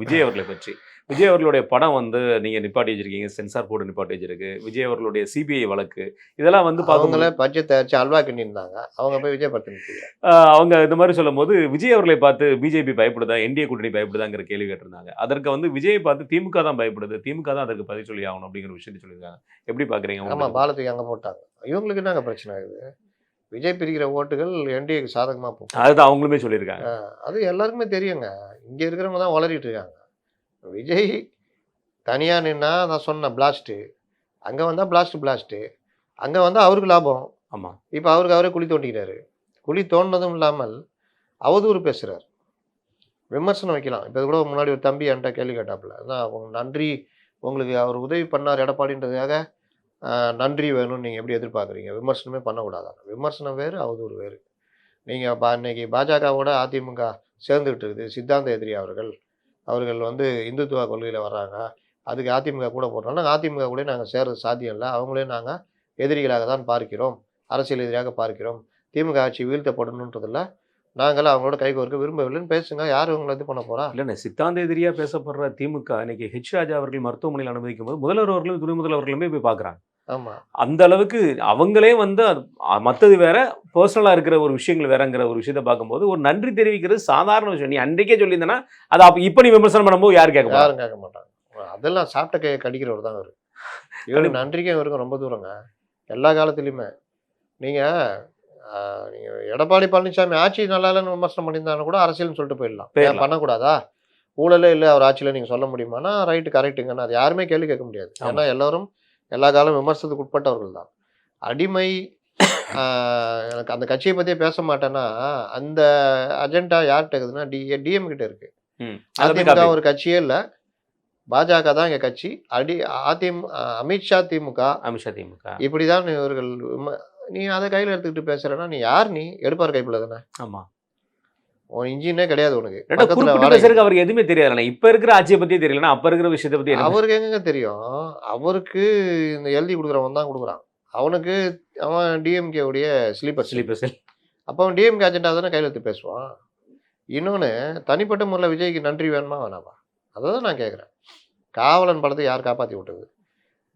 விஜய் அவர்களை பற்றி. விஜய் அவர்களுடைய படம் வந்து நீங்க நிப்பாட்டி வச்சிருக்கீங்க. சென்சார் போர்டு நிப்பாட்டி வச்சிருக்கு. விஜய் அவர்களுடைய சிபிஐ வழக்கு இதெல்லாம் வந்து அவங்களே பட்ஜெட் தயாரிச்சு அல்வா கிண்டிருந்தாங்க. அவங்க போய் விஜய் படத்தை நிறுத்திக்கிறாங்க. அவங்க இந்த மாதிரி சொல்லும்போது விஜய் அவர்களை பார்த்து பிஜேபி பயப்படுதா, என்டிஏ கூட்டணி பயப்படுதாங்கிற கேள்வி கேட்டிருந்தாங்க. அதற்கு வந்து விஜயை பார்த்து திமுக தான் பயப்படுது. திமுக தான் அதற்கு பதில் சொல்லி ஆகணும் அப்படிங்கிற விஷயத்தை சொல்லியிருக்காங்க. எப்படி பாக்குறீங்க? ஆமா, பாலத்துக்கு அங்க போட்டாங்க. இவங்களுக்கு என்னங்க பிரச்சனை ஆகுது? விஜய் பிரிக்கிற ஓட்டுகள் என்டிஏக்கு சாதகமா போகும். அதுதான் அவங்களுமே சொல்லியிருக்காங்க. அது எல்லாருக்குமே தெரியுங்க. இங்க இருக்கிறவங்க தான் வளரிட்டு இருக்காங்க. விஜய் தனியா நின்னா நான் சொன்ன பிளாஸ்ட்டு, அங்க வந்தா பிளாஸ்ட்டு, அங்க வந்தா அவருக்கு லாபம். ஆமா. இப்போ அவருக்கு அவரே குழி தோண்டிக்கிறாரு. குழி தோண்டினதும் இல்லாமல் அவதூறு பேசுறார். விமர்சனம் வைக்கலாம். இப்போ கூட முன்னாடி ஒரு தம்பி என்கிட்ட கேள்வி கேட்டாப்புல, அதான் நன்றி உங்களுக்கு அவர் உதவி பண்ணார் எடப்பாடின்றதுக்காக நன்றி வேணும்னு நீங்கள் எப்படி எதிர்பார்க்குறீங்க? விமர்சனமே பண்ணக்கூடாதாங்க. விமர்சனம் வேறு, அவதூறு வேறு. நீங்கள் இன்னைக்கு பாஜகவோட அதிமுக சேர்ந்துக்கிட்டு இருக்குது. சித்தாந்த எதிரி அவர்கள் வந்து இந்துத்துவ கொள்கையில் வர்றாங்க. அதுக்கு அதிமுக கூட போடுறோம். நாங்கள் அதிமுக கூட நாங்கள் சேர்றது சாத்தியம் இல்லை. அவங்களே நாங்கள் எதிரிகளாக தான் பார்க்கிறோம், அரசியல் எதிரியாக பார்க்கிறோம். திமுக ஆட்சி வீழ்த்தப்படணுன்றதில்ல, நாங்கள் அவங்களோட கைகோர்க்க விரும்பவில்லைன்னு பேசுங்க. யார் இவங்களை இது பண்ண போறா? இல்லைண்ணே, சித்தாந்த எதிரியா பேசப்படுற திமுக இன்னைக்கு ஹெச் ராஜா அவர்கள் மருத்துவமனையில் அனுமதிக்கும் போது முதல்வர் அவர்களும் துணை முதல்வர்களுமே போய் பார்க்குறாங்க. ஆமா, அந்த அளவுக்கு அவங்களே வந்து மற்றது வேற, பர்சனலா இருக்கிற ஒரு விஷயங்கள் வேறங்கிற ஒரு விஷயத்த பார்க்கும்போது ஒரு நன்றி தெரிவிக்கிறது சாதாரண விஷயம். நீ அன்றைக்கே சொல்லியிருந்தேன்னா அது இப்ப நீ விமர்சனம் பண்ணும்போது யாரும் கேட்க மாட்டாங்க. அதெல்லாம் சாப்பிட்ட கடிக்கிறவர் தான் அவரு. இவருக்கு நன்றிக்கும் இவருக்கும் ரொம்ப தூரங்க. எல்லா காலத்துலையுமே நீங்க எடப்பாடி பழனிசாமி ஆட்சி நல்லா இல்லைன்னு விமர்சனம் பண்ணியிருந்தாலும் கூட அரசியல்னு சொல்லிட்டு போயிடலாம். பண்ணக்கூடாதா? ஊழலே இல்லை அவர் ஆட்சியில் நீங்கள் சொல்ல முடியுமானா ரைட்டு, கரெக்டுங்கன்னு அது யாருமே கேள்வி கேட்க முடியாது. ஏன்னா எல்லாரும் எல்லா காலம் விமர்சனத்துக்கு உட்பட்டவர்கள் தான். அடிமை எனக்கு அந்த கட்சியை பற்றியே பேச மாட்டேன்னா அந்த அஜெண்டா யார்கிட்ட இருக்குதுன்னா டிஎம் கிட்ட இருக்கு. அதிமுக ஒரு கட்சியே இல்லை, பாஜக தான் எங்க கட்சி. அமித்ஷா திமுக இப்படிதான் இவர்கள். நீ அதை கையில் எடுத்துக்கிட்டு பேசுறேன்னா நீ யார்? நீ எடுப்பார் கைப்பில் தானே. ஆமா, உன் இன்ஜினே கிடையாது உனக்கு. அவருக்கு எதுவுமே தெரியாது. இப்ப இருக்கிற ஆட்சியை பத்தியே தெரியல, அப்ப இருக்கிற விஷயத்தை பத்தி அவருக்கு எங்க தெரியும்? அவருக்கு இந்த எழுதி கொடுக்குறவன் தான் கொடுக்குறான். அவனுக்கு அவன் டிஎம்கே உடைய ஸ்லீப்பர். அப்போ அவன் டிஎம்கே அஜெண்டா தானே கையில் எடுத்து பேசுவான். இன்னொன்று, தனிப்பட்ட முறையில் விஜய்க்கு நன்றி வேணுமா வேணாமா? அதை தான் நான் கேட்குறேன். காவலன் படத்தை யார் காப்பாற்றி விட்டது?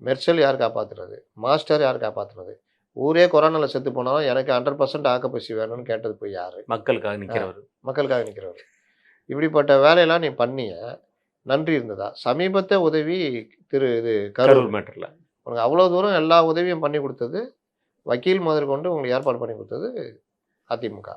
மெர்சல் யார் காப்பாற்றுறது? மாஸ்டர் யார் காப்பாற்றுறது? ஊரே கொரோனாவில் செத்து போனாலும் எனக்கு 100% ஆக்கப்பசி வேணும்னு கேட்டது போய் யாரு? மக்களுக்காக நிற்கிறவர். இப்படிப்பட்ட வேலையெல்லாம் நீ பண்ணிய நன்றி இருந்ததா? சமீபத்த உதவி கரூர் மேட்டர்ல உனக்கு அவ்வளோ தூரம் எல்லா உதவியும் பண்ணி கொடுத்தது, வக்கீல் முதற்கொண்டு உங்களுக்கு ஏற்பாடு பண்ணி கொடுத்தது அதிமுக.